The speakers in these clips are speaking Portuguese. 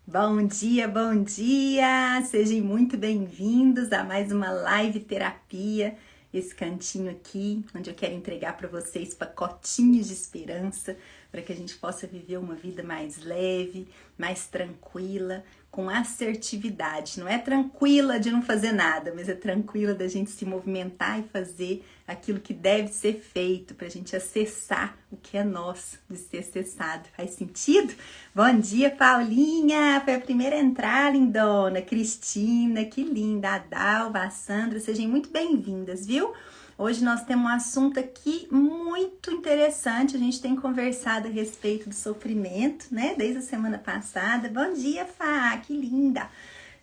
Bom dia, bom dia! Sejam muito bem-vindos a mais uma live terapia. Esse cantinho aqui, onde eu quero entregar para vocês pacotinhos de esperança, para que a gente possa viver uma vida mais leve, mais tranquila, com assertividade. Não é tranquila de não fazer nada, mas é tranquila da gente se movimentar e fazer aquilo que deve ser feito, para a gente acessar o que é nosso de ser acessado. Faz sentido? Bom dia, Paulinha! Foi a primeira a entrar, lindona. Cristina, que linda. A Dalva, a Sandra, sejam muito bem-vindas, viu? Hoje nós temos um assunto aqui muito interessante. A gente tem conversado a respeito do sofrimento, né? Desde a semana passada. Bom dia, Fá, que linda!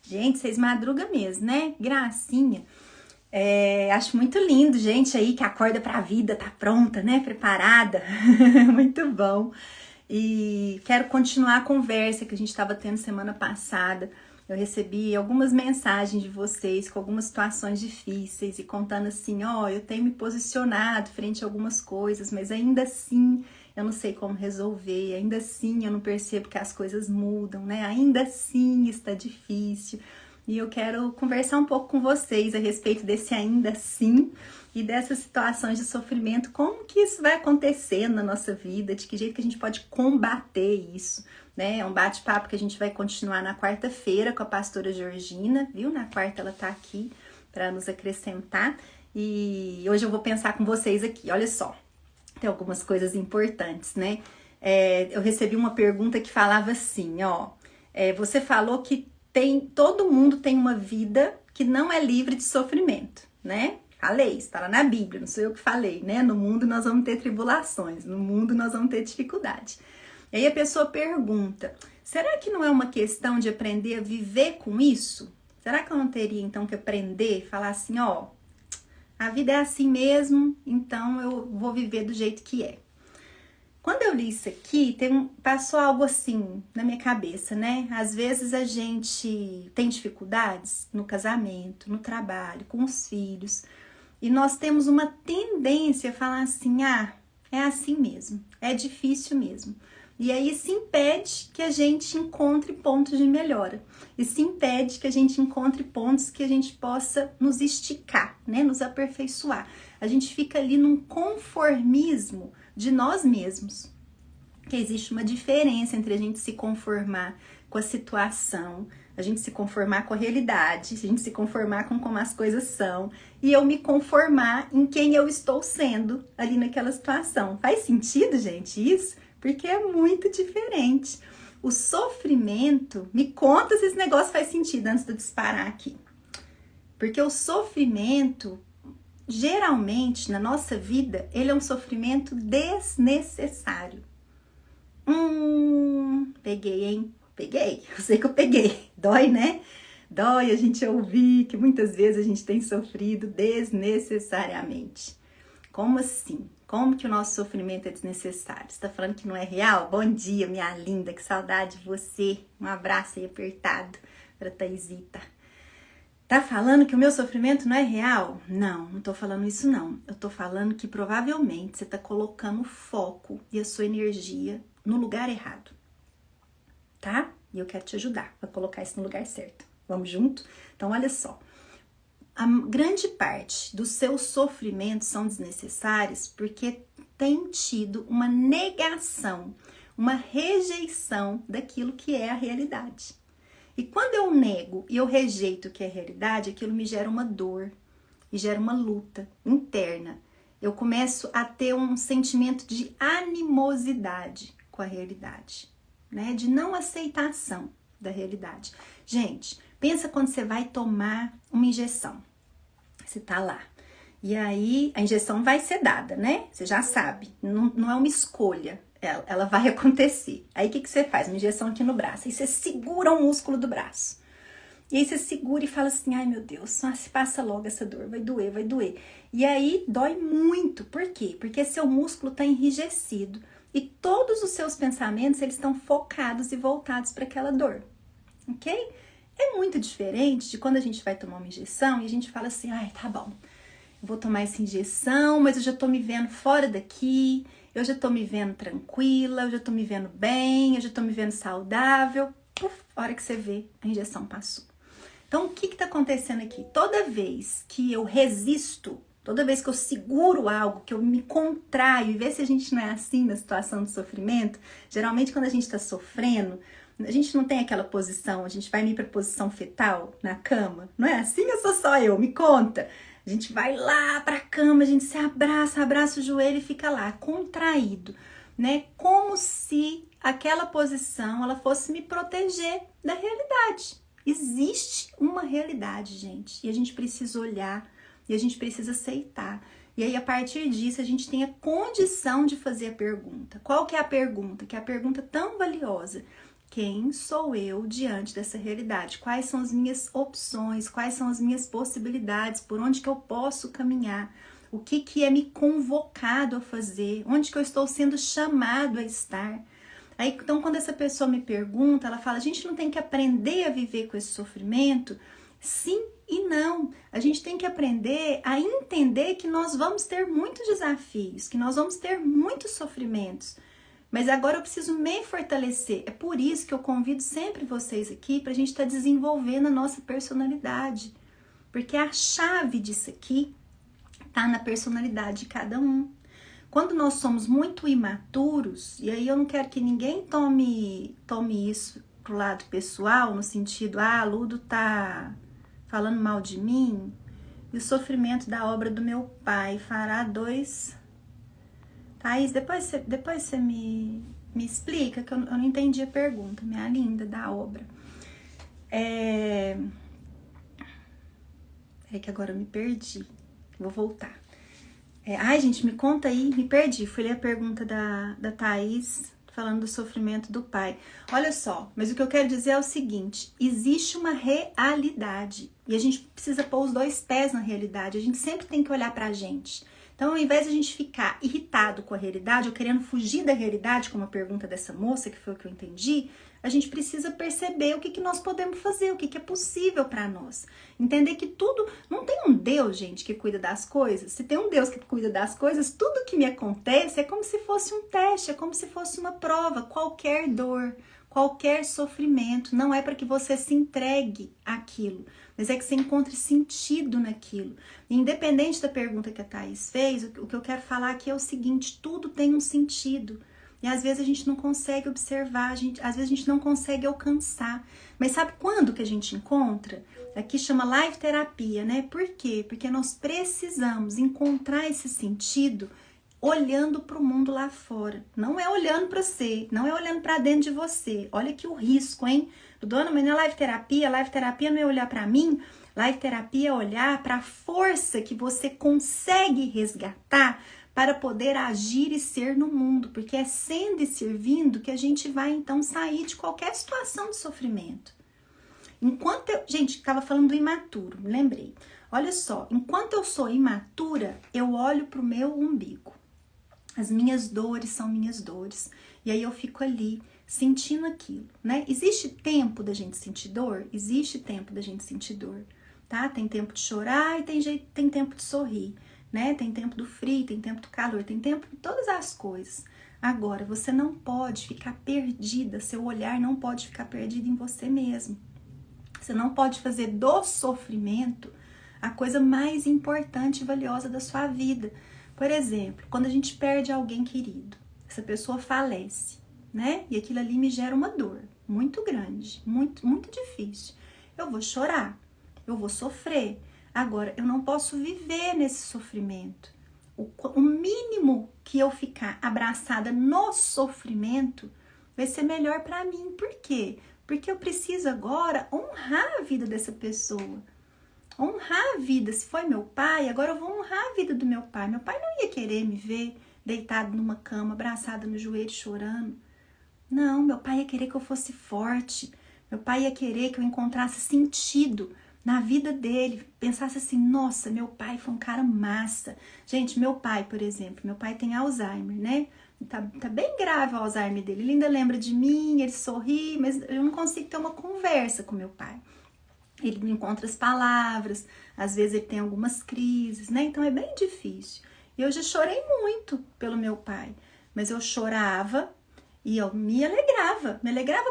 Gente, vocês madrugam mesmo, né? Gracinha. Acho muito lindo, gente aí que acorda pra vida, tá pronta, né? Preparada. Muito bom. E quero continuar a conversa que a gente estava tendo semana passada. Eu recebi algumas mensagens de vocês com algumas situações difíceis e contando assim, ó, eu tenho me posicionado frente a algumas coisas, mas ainda assim eu não sei como resolver, ainda assim eu não percebo que as coisas mudam, né? Ainda assim está difícil. E eu quero conversar um pouco com vocês a respeito desse ainda assim e dessas situações de sofrimento, como que isso vai acontecer na nossa vida, de que jeito que a gente pode combater isso, né? É um bate-papo que a gente vai continuar na quarta-feira com a pastora Georgina, viu? Na quarta ela tá aqui para nos acrescentar e hoje eu vou pensar com vocês aqui, olha só, tem algumas coisas importantes, né? Eu recebi uma pergunta que falava assim, ó, você falou que todo mundo tem uma vida que não é livre de sofrimento, né? Falei, isso tá lá na Bíblia, não sou eu que falei, né? No mundo nós vamos ter tribulações, no mundo nós vamos ter dificuldade. E aí a pessoa pergunta, será que não é uma questão de aprender a viver com isso? Será que eu não teria então que aprender, falar assim, ó, a vida é assim mesmo, então eu vou viver do jeito que é. Quando eu li isso aqui, passou algo assim na minha cabeça, né? Às vezes a gente tem dificuldades no casamento, no trabalho, com os filhos, e nós temos uma tendência a falar assim, é assim mesmo, é difícil mesmo. E aí isso impede que a gente encontre pontos de melhora. Isso impede que a gente encontre pontos que a gente possa nos esticar, né? Nos aperfeiçoar. A gente fica ali num conformismo de nós mesmos. Que existe uma diferença entre a gente se conformar com a situação, a gente se conformar com a realidade, a gente se conformar com como as coisas são, e eu me conformar em quem eu estou sendo ali naquela situação. Faz sentido, gente, isso? Porque é muito diferente. O sofrimento, me conta se esse negócio faz sentido antes de eu disparar aqui. Porque o sofrimento, geralmente, na nossa vida, ele é um sofrimento desnecessário. Peguei, hein? Peguei, eu sei que eu peguei. Dói, né? Dói a gente ouvir que muitas vezes a gente tem sofrido desnecessariamente. Como assim? Como que o nosso sofrimento é desnecessário? Você tá falando que não é real? Bom dia, minha linda, que saudade de você. Um abraço aí apertado pra Taisita. Tá falando que o meu sofrimento não é real? Não, não tô falando isso não. Eu tô falando que provavelmente você tá colocando o foco e a sua energia no lugar errado, tá? E eu quero te ajudar a colocar isso no lugar certo. Vamos junto? Então, olha só. A grande parte dos seus sofrimentos são desnecessários porque tem tido uma negação, uma rejeição daquilo que é a realidade. E quando eu nego e eu rejeito o que é realidade, aquilo me gera uma dor e gera uma luta interna. Eu começo a ter um sentimento de animosidade com a realidade, né? De não aceitação da realidade. Gente, pensa quando você vai tomar uma injeção. Você tá lá. E aí, a injeção vai ser dada, né? Você já sabe. Não é uma escolha. Ela vai acontecer. Aí, o que você faz? Uma injeção aqui no braço. Aí, você segura o músculo do braço. E aí, você segura e fala assim, ai, meu Deus, se passa logo essa dor. Vai doer, vai doer. E aí, dói muito. Por quê? Porque seu músculo tá enrijecido. E todos os seus pensamentos, eles estão focados e voltados para aquela dor. Ok? É muito diferente de quando a gente vai tomar uma injeção e a gente fala assim, ai, tá bom, eu vou tomar essa injeção, mas eu já tô me vendo fora daqui, eu já tô me vendo tranquila, eu já tô me vendo bem, eu já tô me vendo saudável. puf, a hora que você vê, a injeção passou. Então, o que está acontecendo aqui? Toda vez que eu resisto, toda vez que eu seguro algo, que eu me contraio, e vê se a gente não é assim na situação de sofrimento, geralmente quando a gente está sofrendo, a gente não tem aquela posição, a gente vai meio para posição fetal na cama, não é assim? Eu sou só eu, me conta. A gente vai lá para a cama, a gente se abraça, abraça o joelho e fica lá, contraído, né? Como se aquela posição ela fosse me proteger da realidade. Existe uma realidade, gente, e a gente precisa olhar e a gente precisa aceitar. E aí, a partir disso, a gente tem a condição de fazer a pergunta. Qual que é a pergunta? Que é a pergunta tão valiosa. Quem sou eu diante dessa realidade? Quais são as minhas opções? Quais são as minhas possibilidades? Por onde que eu posso caminhar? O que é me convocado a fazer? Onde que eu estou sendo chamado a estar? Aí, então, quando essa pessoa me pergunta, ela fala, a gente não tem que aprender a viver com esse sofrimento? Sim e não. A gente tem que aprender a entender que nós vamos ter muitos desafios, que nós vamos ter muitos sofrimentos. Mas agora eu preciso me fortalecer. É por isso que eu convido sempre vocês aqui para a gente estar desenvolvendo a nossa personalidade. Porque a chave disso aqui está na personalidade de cada um. Quando nós somos muito imaturos, e aí eu não quero que ninguém tome isso pro lado pessoal, no sentido, a Ludo tá falando mal de mim, e o sofrimento da obra do meu pai fará dois... Thaís, depois você me explica, que eu não entendi a pergunta, minha linda, da obra. É que agora eu me perdi, vou voltar. Ai, gente, me conta aí, me perdi. Fui ler a pergunta da Thaís, falando do sofrimento do pai. Olha só, mas o que eu quero dizer é o seguinte, existe uma realidade, e a gente precisa pôr os dois pés na realidade, a gente sempre tem que olhar pra gente. Então, ao invés de a gente ficar irritado com a realidade, ou querendo fugir da realidade, como a pergunta dessa moça, que foi o que eu entendi, a gente precisa perceber o que nós podemos fazer, o que é possível para nós. Entender que tudo... Não tem um Deus, gente, que cuida das coisas. Se tem um Deus que cuida das coisas, tudo que me acontece é como se fosse um teste, é como se fosse uma prova. Qualquer dor, qualquer sofrimento, não é para que você se entregue àquilo, mas é que você encontre sentido naquilo. Independente da pergunta que a Thaís fez, o que eu quero falar aqui é o seguinte, tudo tem um sentido. E às vezes a gente não consegue observar, às vezes a gente não consegue alcançar. Mas sabe quando que a gente encontra? Aqui chama live terapia, né? Por quê? Porque nós precisamos encontrar esse sentido olhando para o mundo lá fora. Não é olhando para você, não é olhando para dentro de você. Olha aqui o risco, hein? Dona, mas não é live terapia não é olhar para mim, live terapia é olhar para a força que você consegue resgatar para poder agir e ser no mundo, porque é sendo e servindo que a gente vai então sair de qualquer situação de sofrimento. Enquanto eu, gente, estava falando do imaturo, me lembrei. Olha só, enquanto eu sou imatura, eu olho para o meu umbigo. As minhas dores são minhas dores. E aí eu fico ali sentindo aquilo, né? Existe tempo da gente sentir dor? Existe tempo da gente sentir dor, tá? Tem tempo de chorar e tem tempo de sorrir, né? Tem tempo do frio, tem tempo do calor, tem tempo de todas as coisas. Agora, você não pode ficar perdida, seu olhar não pode ficar perdido em você mesmo. Você não pode fazer do sofrimento a coisa mais importante e valiosa da sua vida. Por exemplo, quando a gente perde alguém querido, essa pessoa falece, né? E aquilo ali me gera uma dor muito grande, muito, muito difícil. Eu vou chorar, eu vou sofrer. Agora, eu não posso viver nesse sofrimento. O mínimo que eu ficar abraçada no sofrimento vai ser melhor para mim. Por quê? Porque eu preciso agora honrar a vida dessa pessoa. Honrar a vida. Se foi meu pai, agora eu vou honrar a vida do meu pai. Meu pai não ia querer me ver deitado numa cama, abraçada no joelho, chorando. Não, meu pai ia querer que eu fosse forte. Meu pai ia querer que eu encontrasse sentido na vida dele. Pensasse assim, nossa, meu pai foi um cara massa. Gente, meu pai, por exemplo, meu pai tem Alzheimer, né? Tá bem grave o Alzheimer dele. Ele ainda lembra de mim, ele sorri, mas eu não consigo ter uma conversa com meu pai. Ele não encontra as palavras, às vezes ele tem algumas crises, né? Então é bem difícil. E eu já chorei muito pelo meu pai, mas eu chorava E eu me alegrava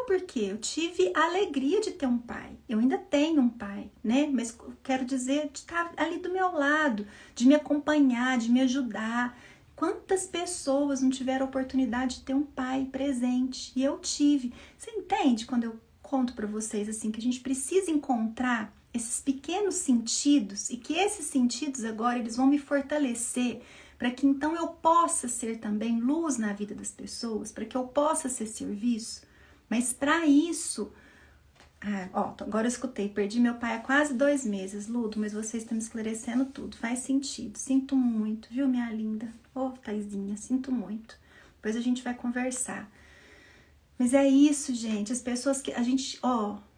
porque eu tive a alegria de ter um pai. Eu ainda tenho um pai, né? Mas quero dizer de estar ali do meu lado, de me acompanhar, de me ajudar. Quantas pessoas não tiveram a oportunidade de ter um pai presente? E eu tive. Você entende quando eu conto para vocês assim que a gente precisa encontrar esses pequenos sentidos e que esses sentidos agora eles vão me fortalecer para que então eu possa ser também luz na vida das pessoas, para que eu possa ser serviço. Mas para isso, agora eu escutei, perdi meu pai há quase 2 meses, Ludo, mas você está me esclarecendo tudo, faz sentido, sinto muito, viu, minha linda? Taizinha, sinto muito. Depois a gente vai conversar. Mas é isso, gente, as pessoas que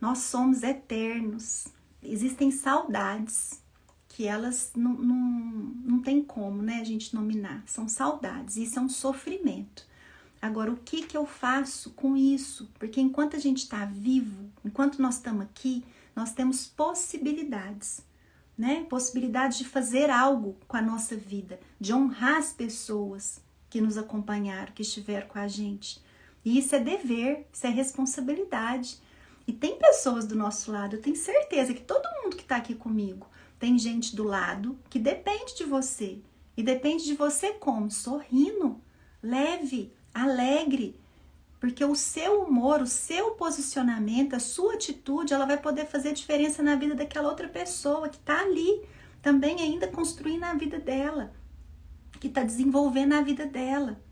nós somos eternos, existem saudades que elas não tem como, né, a gente nominar. São saudades, isso é um sofrimento. Agora, o que eu faço com isso? Porque enquanto a gente está vivo, enquanto nós estamos aqui, nós temos possibilidades, né? Possibilidades de fazer algo com a nossa vida, de honrar as pessoas que nos acompanharam, que estiveram com a gente. E isso é dever, isso é responsabilidade. E tem pessoas do nosso lado, eu tenho certeza que todo mundo que está aqui comigo, tem gente do lado que depende de você. E depende de você como? Sorrindo, leve, alegre. Porque o seu humor, o seu posicionamento, a sua atitude, ela vai poder fazer diferença na vida daquela outra pessoa que está ali, também ainda construindo a vida dela, que está desenvolvendo a vida dela.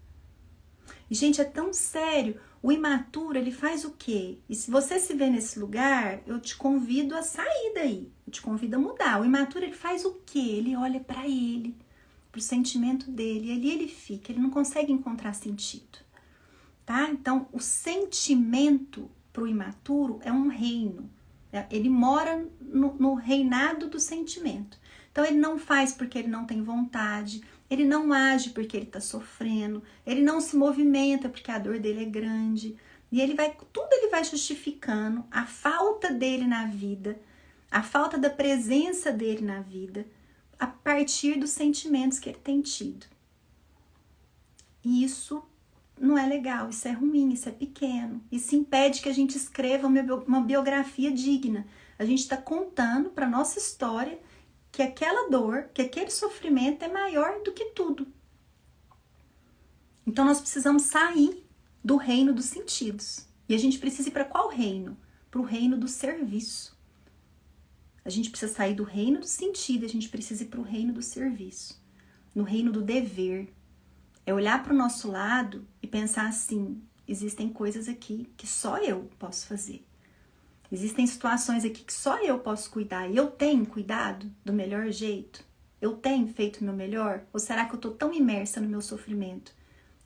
E, gente, é tão sério. O imaturo, ele faz o quê? E se você se vê nesse lugar, eu te convido a sair daí. Eu te convido a mudar. O imaturo, ele faz o quê? Ele olha para ele, pro sentimento dele. E ali ele fica, ele não consegue encontrar sentido. Tá? Então, o sentimento pro imaturo é um reino. Ele mora no reinado do sentimento. Então, ele não faz porque ele não tem vontade, ele não age porque ele está sofrendo, ele não se movimenta porque a dor dele é grande. E tudo ele vai justificando a falta dele na vida, a falta da presença dele na vida, a partir dos sentimentos que ele tem tido. E isso não é legal, isso é ruim, isso é pequeno. Isso impede que a gente escreva uma biografia digna. A gente está contando para nossa história que aquela dor, que aquele sofrimento é maior do que tudo. Então nós precisamos sair do reino dos sentidos. E a gente precisa ir para qual reino? Para o reino do serviço. A gente precisa sair do reino do sentido, a gente precisa ir para o reino do serviço. No reino do dever. É olhar para o nosso lado e pensar assim, existem coisas aqui que só eu posso fazer. Existem situações aqui que só eu posso cuidar. E eu tenho cuidado do melhor jeito? Eu tenho feito o meu melhor? Ou será que eu estou tão imersa no meu sofrimento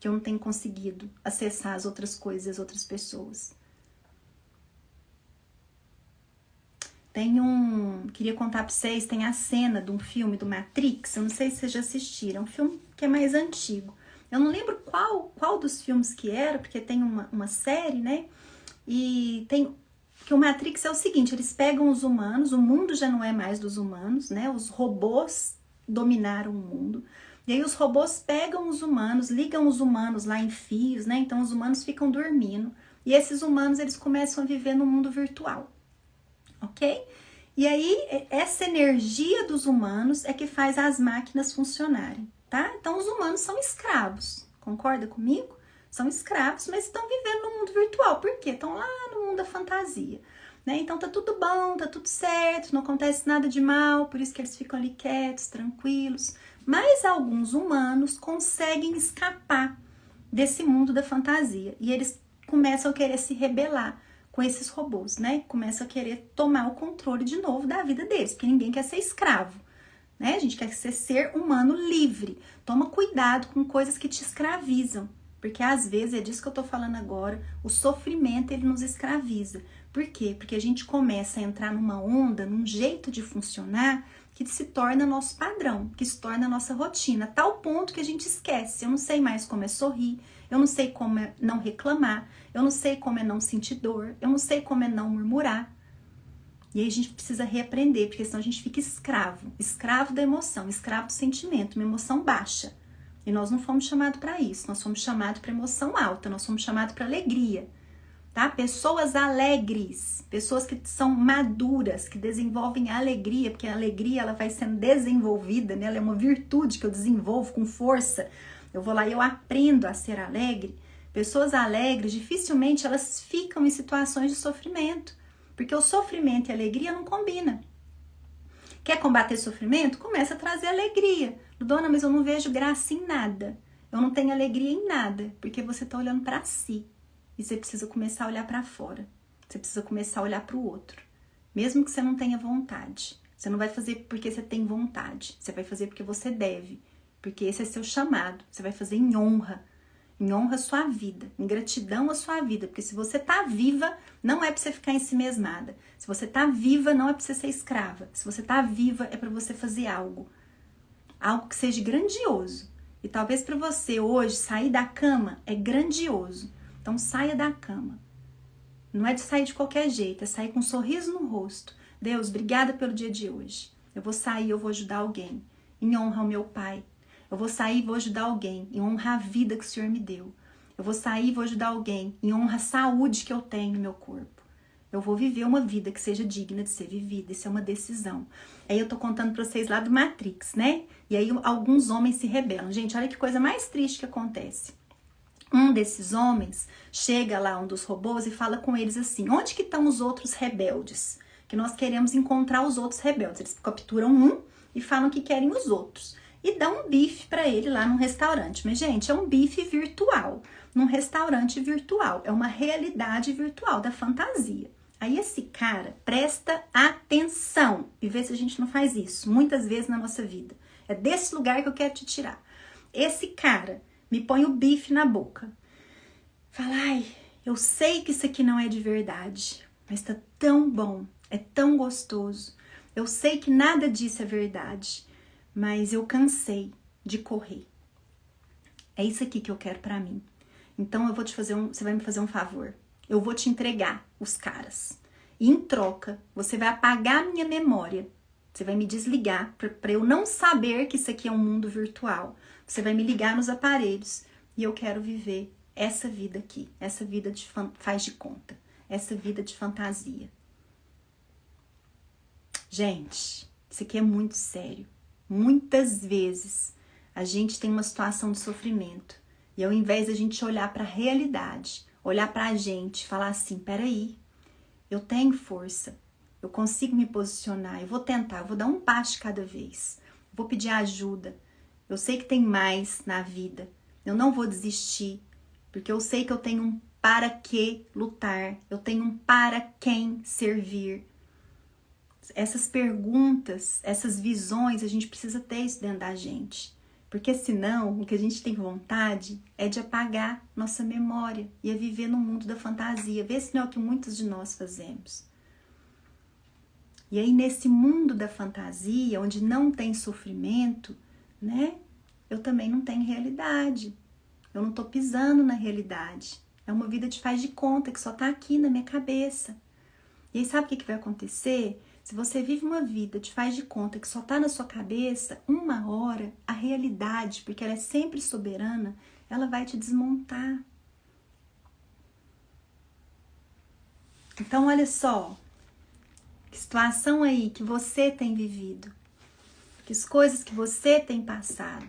que eu não tenho conseguido acessar as outras coisas e as outras pessoas? Queria contar para vocês, tem a cena de um filme do Matrix, eu não sei se vocês já assistiram, é um filme que é mais antigo. Eu não lembro qual dos filmes que era, porque tem uma série, né? E tem... que o Matrix é o seguinte, eles pegam os humanos, o mundo já não é mais dos humanos, né? Os robôs dominaram o mundo. E aí os robôs pegam os humanos, ligam os humanos lá em fios, né? Então os humanos ficam dormindo. E esses humanos, eles começam a viver no mundo virtual. Ok? E aí, essa energia dos humanos é que faz as máquinas funcionarem, tá? Então os humanos são escravos, concorda comigo? São escravos, mas estão vivendo no mundo virtual. Por quê? Estão lá no mundo da fantasia. Né? Então tá tudo bom, tá tudo certo, não acontece nada de mal, por isso que eles ficam ali quietos, tranquilos. Mas alguns humanos conseguem escapar desse mundo da fantasia. E eles começam a querer se rebelar com esses robôs, né? Começam a querer tomar o controle de novo da vida deles, porque ninguém quer ser escravo. Né? A gente quer ser humano livre. Toma cuidado com coisas que te escravizam. Porque às vezes, é disso que eu tô falando agora, o sofrimento ele nos escraviza. Por quê? Porque a gente começa a entrar numa onda, num jeito de funcionar que se torna nosso padrão, que se torna nossa rotina, a tal ponto que a gente esquece. Eu não sei mais como é sorrir, eu não sei como é não reclamar, eu não sei como é não sentir dor, eu não sei como é não murmurar. E aí a gente precisa reaprender, porque senão a gente fica escravo da emoção, escravo do sentimento, uma emoção baixa. E nós não fomos chamados para isso, nós fomos chamados para emoção alta, nós fomos chamados para alegria, tá? Pessoas alegres, pessoas que são maduras, que desenvolvem a alegria, porque a alegria ela vai sendo desenvolvida, né? Ela é uma virtude que eu desenvolvo com força. Eu vou lá e eu aprendo a ser alegre. Pessoas alegres, dificilmente elas ficam em situações de sofrimento, porque o sofrimento e a alegria não combinam. Quer combater sofrimento? Começa a trazer alegria. Dona, mas eu não vejo graça em nada. Eu não tenho alegria em nada, porque você está olhando para si. E você precisa começar a olhar para fora. Você precisa começar a olhar para o outro. Mesmo que você não tenha vontade. Você não vai fazer porque você tem vontade. Você vai fazer porque você deve. Porque esse é seu chamado. Você vai fazer em honra. Em honra à sua vida. Em gratidão à sua vida. Porque se você tá viva, não é para você ficar ensimesmada. Se você tá viva, não é para você ser escrava. Se você tá viva, é para você fazer algo. Algo que seja grandioso. E talvez para você hoje, sair da cama é grandioso. Então saia da cama. Não é de sair de qualquer jeito, é sair com um sorriso no rosto. Deus, obrigada pelo dia de hoje. Eu vou sair, eu vou ajudar alguém. Em honra ao meu pai. Eu vou sair e vou ajudar alguém. Em honra à vida que o Senhor me deu. Eu vou sair e vou ajudar alguém. Em honra à saúde que eu tenho no meu corpo. Eu vou viver uma vida que seja digna de ser vivida. Isso é uma decisão. Aí eu tô contando pra vocês lá do Matrix, né? E aí alguns homens se rebelam. Gente, olha que coisa mais triste que acontece. Um desses homens chega lá, um dos robôs, e fala com eles assim: onde que estão os outros rebeldes? Que nós queremos encontrar os outros rebeldes. Eles capturam um e falam que querem os outros. E dão um bife pra ele lá num restaurante. Mas, gente, é um bife virtual. Num restaurante virtual. É uma realidade virtual da fantasia. Aí esse cara presta atenção e vê se a gente não faz isso muitas vezes na nossa vida. É desse lugar que eu quero te tirar. Esse cara me põe o bife na boca. Fala, ai, eu sei que isso aqui não é de verdade, mas tá tão bom, é tão gostoso. Eu sei que nada disso é verdade, mas eu cansei de correr. É isso aqui que eu quero pra mim. Então eu vou te fazer você vai me fazer um favor. Eu vou te entregar os caras. E em troca, você vai apagar a minha memória. Você vai me desligar para eu não saber que isso aqui é um mundo virtual. Você vai me ligar nos aparelhos e eu quero viver essa vida aqui. Essa vida de faz de conta. Essa vida de fantasia. Gente, isso aqui é muito sério. Muitas vezes a gente tem uma situação de sofrimento. E ao invés da gente olhar para a realidade, olhar para a gente, falar assim, peraí, eu tenho força, eu consigo me posicionar, eu vou tentar, eu vou dar um passo de cada vez, eu vou pedir ajuda, eu sei que tem mais na vida, eu não vou desistir, porque eu sei que eu tenho um para que lutar, eu tenho um para quem servir. Essas perguntas, essas visões, a gente precisa ter isso dentro da gente. Porque senão, o que a gente tem vontade é de apagar nossa memória e é viver no mundo da fantasia. Vê se não é o que muitos de nós fazemos. E aí, nesse mundo da fantasia, onde não tem sofrimento, né? Eu também não tenho realidade. Eu não tô pisando na realidade. É uma vida de faz de conta que só tá aqui na minha cabeça. E aí, sabe o que vai acontecer? Se você vive uma vida de faz de conta que só tá na sua cabeça, uma hora a realidade, porque ela é sempre soberana, ela vai te desmontar. Então, olha só, que situação aí que você tem vivido, que as coisas que você tem passado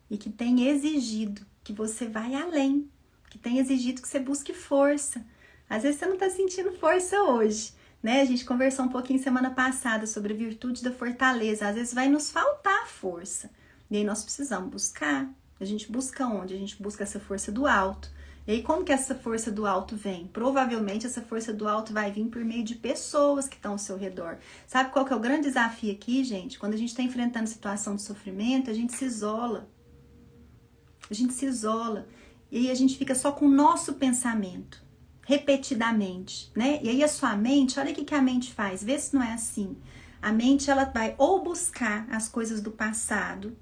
e que tem exigido que você vai além, que tem exigido que você busque força. Às vezes você não tá sentindo força hoje. Né? A gente conversou um pouquinho semana passada sobre a virtude da fortaleza. Às vezes vai nos faltar força. E aí nós precisamos buscar. A gente busca onde? A gente busca essa força do alto. E aí como que essa força do alto vem? Provavelmente essa força do alto vai vir por meio de pessoas que estão ao seu redor. Sabe qual que é o grande desafio aqui, gente? Quando a gente está enfrentando situação de sofrimento, a gente se isola. A gente se isola. E aí a gente fica só com o nosso pensamento. Repetidamente, né? E aí a sua mente, olha o que a mente faz, vê se não é assim. A mente, ela vai ou buscar as coisas do passado,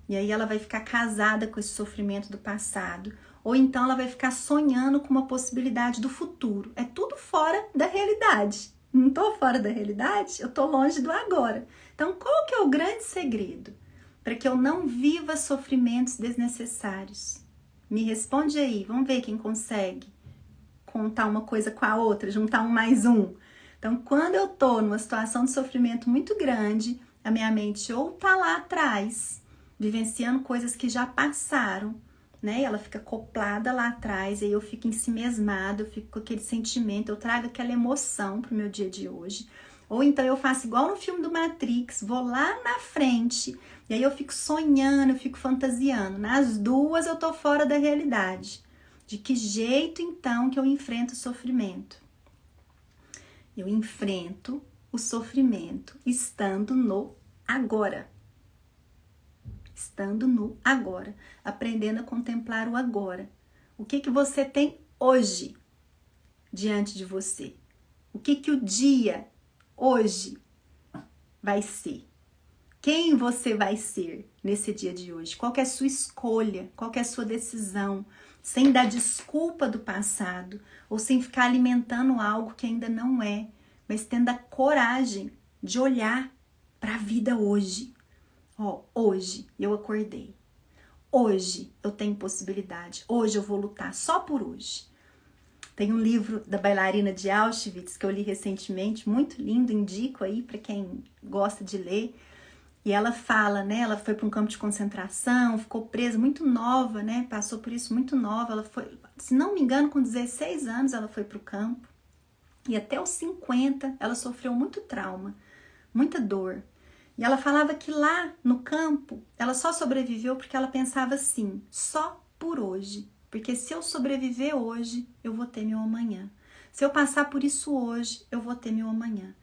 e aí ela vai ficar casada com esse sofrimento do passado, ou então ela vai ficar sonhando com uma possibilidade do futuro. É tudo fora da realidade. Não tô fora da realidade, eu tô longe do agora. Então, qual que é o grande segredo? para que eu não viva sofrimentos desnecessários? Me responde aí, vamos ver quem consegue contar uma coisa com a outra, juntar um mais um. Então, quando eu tô numa situação de sofrimento muito grande, a minha mente ou tá lá atrás, vivenciando coisas que já passaram, né? Ela fica acoplada lá atrás, e aí eu fico ensimesmada, eu fico com aquele sentimento, eu trago aquela emoção pro meu dia de hoje. Ou então eu faço igual no filme do Matrix, vou lá na frente, e aí eu fico sonhando, eu fico fantasiando. Nas duas eu tô fora da realidade. De que jeito então que eu enfrento o sofrimento? Eu enfrento o sofrimento estando no agora. Estando no agora, aprendendo a contemplar o agora. O que você tem hoje diante de você? O que o dia hoje vai ser? Quem você vai ser nesse dia de hoje? Qual que é a sua escolha? Qual que é a sua decisão? Sem dar desculpa do passado ou sem ficar alimentando algo que ainda não é, mas tendo a coragem de olhar para a vida hoje. Ó, hoje eu acordei. Hoje eu tenho possibilidade. Hoje eu vou lutar só por hoje. Tem um livro da bailarina de Auschwitz que eu li recentemente, muito lindo, indico aí para quem gosta de ler. E ela fala, né? Ela foi para um campo de concentração, ficou presa muito nova, né? Passou por isso muito nova. Ela foi, se não me engano, com 16 anos ela foi para o campo. E até os 50 ela sofreu muito trauma, muita dor. E ela falava que lá no campo ela só sobreviveu porque ela pensava assim, só por hoje. Porque se eu sobreviver hoje, eu vou ter meu amanhã. Se eu passar por isso hoje, eu vou ter meu amanhã.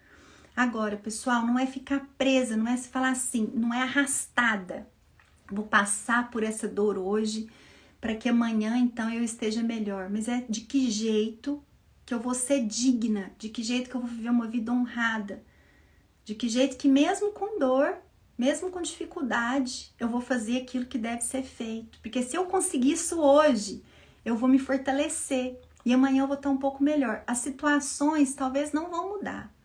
Agora, pessoal, não é ficar presa, não é se falar assim, não é arrastada. Vou passar por essa dor hoje para que amanhã, então, eu esteja melhor. Mas é de que jeito que eu vou ser digna, de que jeito que eu vou viver uma vida honrada, de que jeito que mesmo com dor, mesmo com dificuldade, eu vou fazer aquilo que deve ser feito. Porque se eu conseguir isso hoje, eu vou me fortalecer e amanhã eu vou estar um pouco melhor. As situações talvez não vão mudar.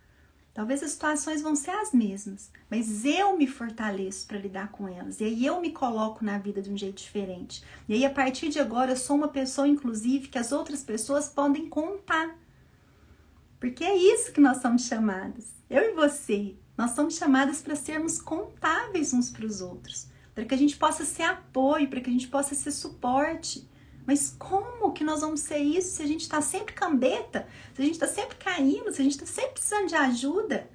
Talvez as situações vão ser as mesmas, mas eu me fortaleço para lidar com elas. E aí eu me coloco na vida de um jeito diferente. E aí a partir de agora eu sou uma pessoa, inclusive, que as outras pessoas podem contar. Porque é isso que nós somos chamadas. Eu e você, nós somos chamadas para sermos contáveis uns para os outros. Para que a gente possa ser apoio, para que a gente possa ser suporte. Mas como que nós vamos ser isso se a gente está sempre cambeta, se a gente está sempre caindo, se a gente está sempre precisando de ajuda?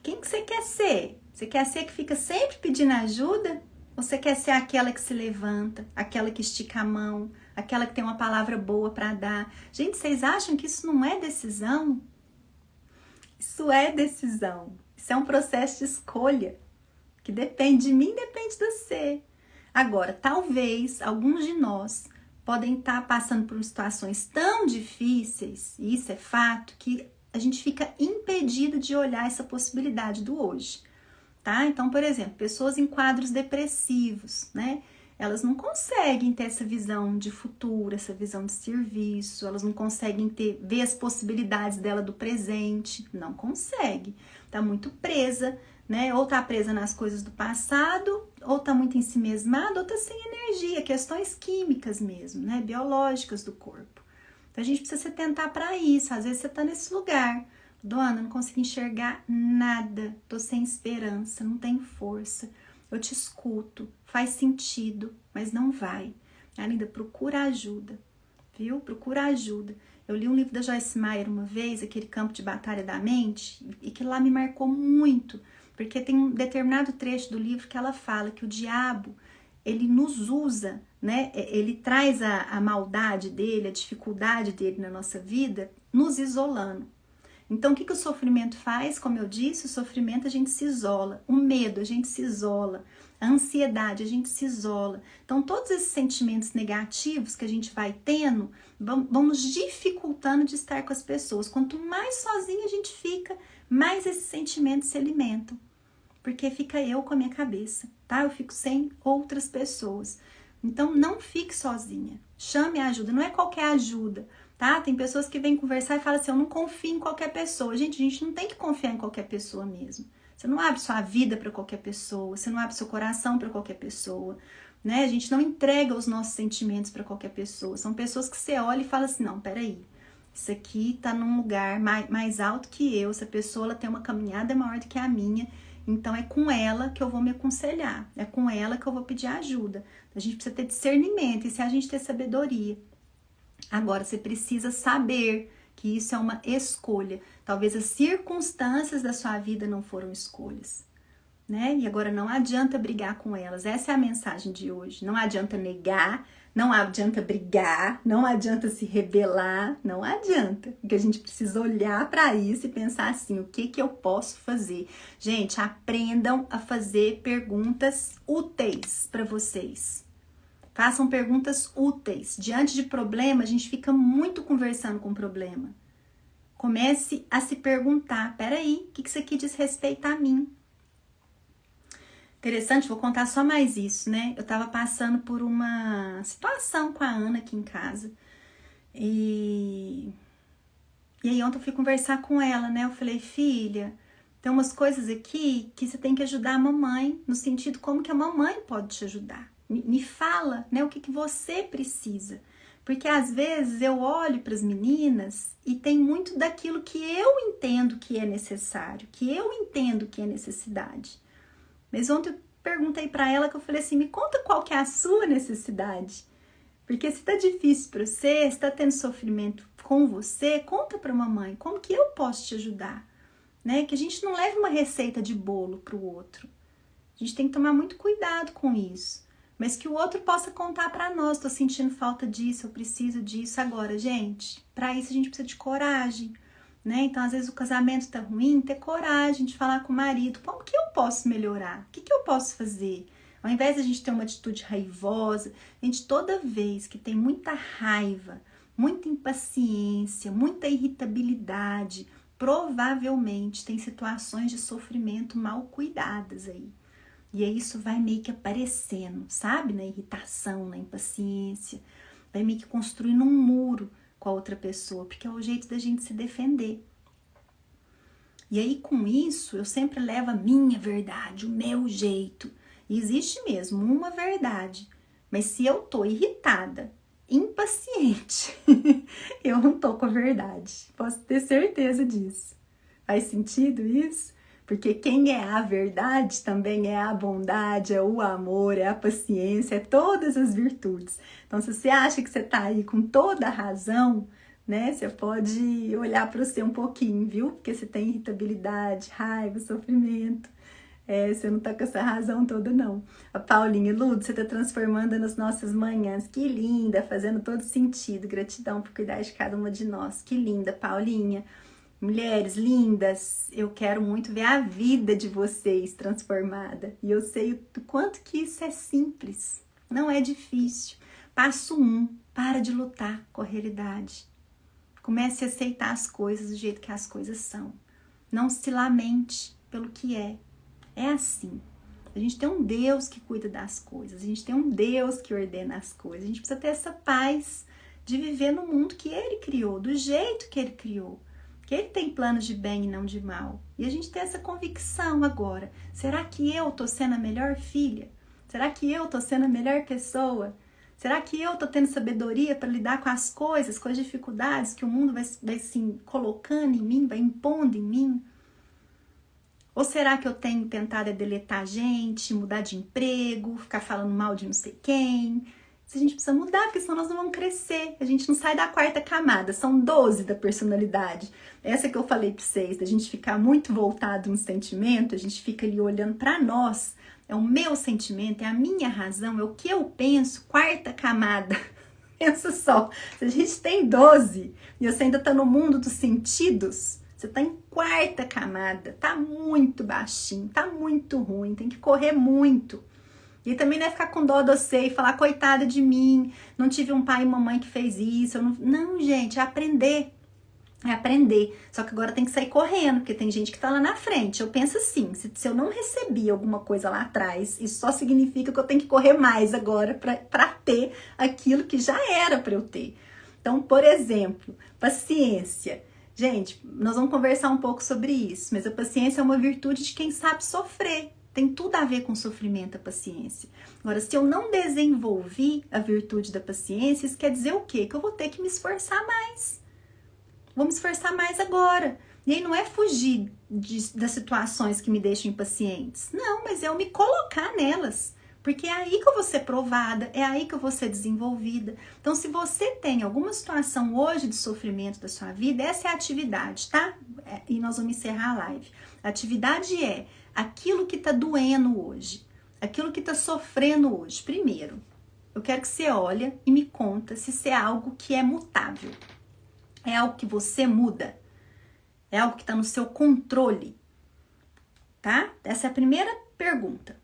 Quem que você quer ser? Você quer ser que fica sempre pedindo ajuda? Ou você quer ser aquela que se levanta, aquela que estica a mão, aquela que tem uma palavra boa para dar? Gente, vocês acham que isso não é decisão? Isso é decisão. Isso é um processo de escolha que depende de mim, depende de você. Agora, talvez alguns de nós podem estar passando por situações tão difíceis, e isso é fato, que a gente fica impedido de olhar essa possibilidade do hoje, tá? Então, por exemplo, pessoas em quadros depressivos, né? Elas não conseguem ter essa visão de futuro, essa visão de serviço, elas não conseguem ver as possibilidades dela do presente, não consegue. Tá muito presa, né? Ou tá presa nas coisas do passado, ou tá muito ensimesmada, ou tá sem energia, questões químicas mesmo, né? Biológicas do corpo. Então a gente precisa se atentar para isso. Às vezes você tá nesse lugar, Dona, não consigo enxergar nada, tô sem esperança, não tenho força. Eu te escuto, faz sentido, mas não vai. Ainda procura ajuda, viu? Procura ajuda. Eu li um livro da Joyce Meyer uma vez, aquele Campo de Batalha da Mente, e que lá me marcou muito, porque tem um determinado trecho do livro que ela fala que o diabo, ele nos usa, né? Ele traz a maldade dele, a dificuldade dele na nossa vida, nos isolando. Então, o que o sofrimento faz? Como eu disse, o sofrimento a gente se isola, o medo a gente se isola, a ansiedade a gente se isola. Então, todos esses sentimentos negativos que a gente vai tendo vão nos dificultando de estar com as pessoas. Quanto mais sozinha a gente fica, mais esses sentimentos se alimentam. Porque fica eu com a minha cabeça, tá? Eu fico sem outras pessoas. Então, não fique sozinha. Chame a ajuda, não é qualquer ajuda. Tá? Tem pessoas que vêm conversar e falam assim, eu não confio em qualquer pessoa. Gente, a gente não tem que confiar em qualquer pessoa mesmo. Você não abre sua vida para qualquer pessoa, você não abre seu coração para qualquer pessoa, né? A gente não entrega os nossos sentimentos para qualquer pessoa. São pessoas que você olha e fala assim, não, peraí, isso aqui tá num lugar mais alto que eu, essa pessoa ela tem uma caminhada maior do que a minha, então é com ela que eu vou me aconselhar, é com ela que eu vou pedir ajuda. A gente precisa ter discernimento, e se a gente ter sabedoria. Agora, você precisa saber que isso é uma escolha. Talvez as circunstâncias da sua vida não foram escolhas, né? E agora não adianta brigar com elas. Essa é a mensagem de hoje. Não adianta negar, não adianta brigar, não adianta se rebelar, não adianta. Porque a gente precisa olhar para isso e pensar assim, o que eu posso fazer? Gente, aprendam a fazer perguntas úteis para vocês. Façam perguntas úteis. Diante de problema, a gente fica muito conversando com o problema. Comece a se perguntar, peraí, o que isso aqui diz respeito a mim? Interessante, vou contar só mais isso, né? Eu tava passando por uma situação com a Ana aqui em casa. E aí ontem eu fui conversar com ela, né? Eu falei, filha, tem umas coisas aqui que você tem que ajudar a mamãe, no sentido como que a mamãe pode te ajudar. Me fala, né, o que você precisa. Porque às vezes eu olho para as meninas e tem muito daquilo que eu entendo que é necessário, que eu entendo que é necessidade. Mas ontem eu perguntei para ela que eu falei assim, me conta qual que é a sua necessidade. Porque se tá difícil para você, se tá tendo sofrimento com você, conta para mamãe, como que eu posso te ajudar? Né? Que a gente não leve uma receita de bolo para o outro. A gente tem que tomar muito cuidado com isso. Mas que o outro possa contar para nós, tô sentindo falta disso, eu preciso disso. Agora, gente, para isso a gente precisa de coragem, né? Então, às vezes o casamento tá ruim, ter coragem de falar com o marido, como que eu posso melhorar? O que eu posso fazer? Ao invés de a gente ter uma atitude raivosa, a gente toda vez que tem muita raiva, muita impaciência, muita irritabilidade, provavelmente tem situações de sofrimento mal cuidadas aí. E aí isso vai meio que aparecendo, sabe? Na irritação, na impaciência. Vai meio que construindo um muro com a outra pessoa, porque é o jeito da gente se defender. E aí com isso, eu sempre levo a minha verdade, o meu jeito. E existe mesmo uma verdade. Mas se eu tô irritada, impaciente, eu não tô com a verdade. Posso ter certeza disso. Faz sentido isso? Porque quem é a verdade também é a bondade, é o amor, é a paciência, é todas as virtudes. Então, se você acha que você tá aí com toda a razão, né? Você pode olhar para você um pouquinho, viu? Porque você tem irritabilidade, raiva, sofrimento. Você não tá com essa razão toda, não. A Paulinha, Ludo, você tá transformando nas nossas manhãs. Que linda, fazendo todo sentido. Gratidão por cuidar de cada uma de nós. Que linda, Paulinha. Mulheres lindas, eu quero muito ver a vida de vocês transformada. E eu sei o quanto que isso é simples, não é difícil. Passo 1, para de lutar com a realidade. Comece a aceitar as coisas do jeito que as coisas são. Não se lamente pelo que é. É assim. A gente tem um Deus que cuida das coisas, a gente tem um Deus que ordena as coisas. A gente precisa ter essa paz de viver no mundo que Ele criou, do jeito que Ele criou. Que Ele tem planos de bem e não de mal. E a gente tem essa convicção agora. Será que eu tô sendo a melhor filha? Será que eu tô sendo a melhor pessoa? Será que eu tô tendo sabedoria para lidar com as coisas, com as dificuldades que o mundo vai se colocando em mim, vai impondo em mim? Ou será que eu tenho tentado deletar gente, mudar de emprego, ficar falando mal de não sei quem? A gente precisa mudar, porque senão nós não vamos crescer. A gente não sai da 4ª camada, são 12 da personalidade. Essa que eu falei para vocês, da gente ficar muito voltado no sentimento, a gente fica ali olhando para nós. É o meu sentimento, é a minha razão, é o que eu penso, 4ª camada. Pensa só, se a gente tem 12 e você ainda tá no mundo dos sentidos, você tá em 4ª camada, tá muito baixinho, tá muito ruim, tem que correr muito. E também não é ficar com dó de você e falar, coitada de mim, não tive um pai e mamãe que fez isso. Não, gente, é aprender. É aprender. Só que agora tem que sair correndo, porque tem gente que tá lá na frente. Eu penso assim, se eu não recebi alguma coisa lá atrás, isso só significa que eu tenho que correr mais agora pra ter aquilo que já era pra eu ter. Então, por exemplo, paciência. Gente, nós vamos conversar um pouco sobre isso, mas a paciência é uma virtude de quem sabe sofrer. Tem tudo a ver com sofrimento a paciência. Agora, se eu não desenvolvi a virtude da paciência, isso quer dizer o quê? Que eu vou ter que me esforçar mais. Vou me esforçar mais agora. E aí não é fugir das situações que me deixam impacientes. Não, mas é eu me colocar nelas. Porque é aí que eu vou ser provada, é aí que eu vou ser desenvolvida. Então, se você tem alguma situação hoje de sofrimento da sua vida, essa é a atividade, tá? E nós vamos encerrar a live. A atividade é aquilo que tá doendo hoje, aquilo que tá sofrendo hoje. Primeiro, eu quero que você olhe e me conta se isso é algo que é mutável. É algo que você muda. É algo que está no seu controle, tá? Essa é a primeira pergunta.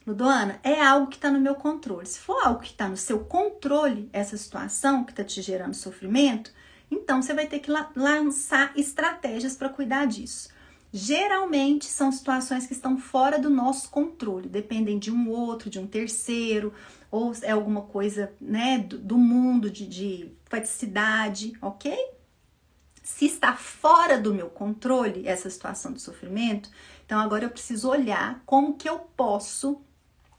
Ludoana, é algo que está no meu controle. Se for algo que está no seu controle, essa situação que está te gerando sofrimento, então você vai ter que lançar estratégias para cuidar disso. Geralmente são situações que estão fora do nosso controle, dependem de um outro, de um terceiro, ou é alguma coisa, né, do mundo, de faticidade, ok? Se está fora do meu controle essa situação de sofrimento, então agora eu preciso olhar como que eu posso,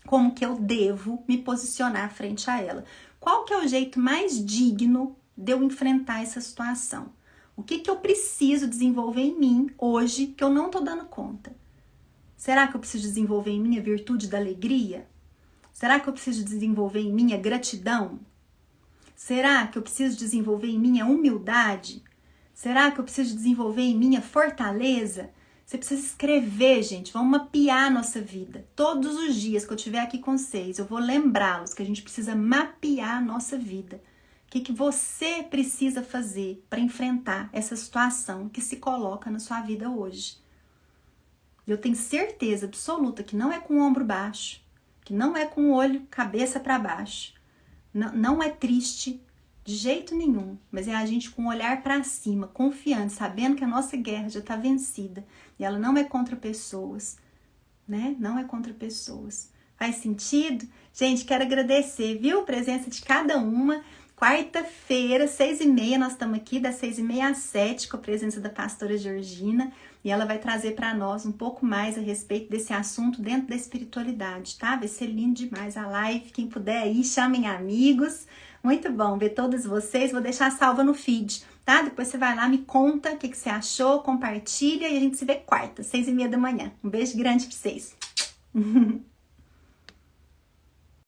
como que eu devo me posicionar frente a ela. Qual que é o jeito mais digno de eu enfrentar essa situação? O que que eu preciso desenvolver em mim hoje que eu não estou dando conta? Será que eu preciso desenvolver em mim a virtude da alegria? Será que eu preciso desenvolver em mim a gratidão? Será que eu preciso desenvolver em mim a humildade? Será que eu preciso desenvolver em mim a fortaleza? Você precisa escrever, gente. Vamos mapear a nossa vida. Todos os dias que eu estiver aqui com vocês, eu vou lembrá-los que a gente precisa mapear a nossa vida. O que você precisa fazer para enfrentar essa situação que se coloca na sua vida hoje? Eu tenho certeza absoluta que não é com o ombro baixo, que não é com o olho, cabeça para baixo. Não é triste de jeito nenhum, mas é a gente com o olhar para cima, confiante, sabendo que a nossa guerra já está vencida e ela não é contra pessoas, né? Não é contra pessoas. Faz sentido? Gente, quero agradecer, viu? A presença de cada uma. Quarta-feira, 6h30, nós estamos aqui, das 6h30 às 7h, com a presença da pastora Georgina, e ela vai trazer para nós um pouco mais a respeito desse assunto dentro da espiritualidade, tá? Vai ser lindo demais a live. Quem puder aí, chamem amigos. Muito bom ver todos vocês. Vou deixar salva no feed, tá? Depois você vai lá, me conta o que você achou, compartilha e a gente se vê quarta, 6h30 da manhã. Um beijo grande pra vocês.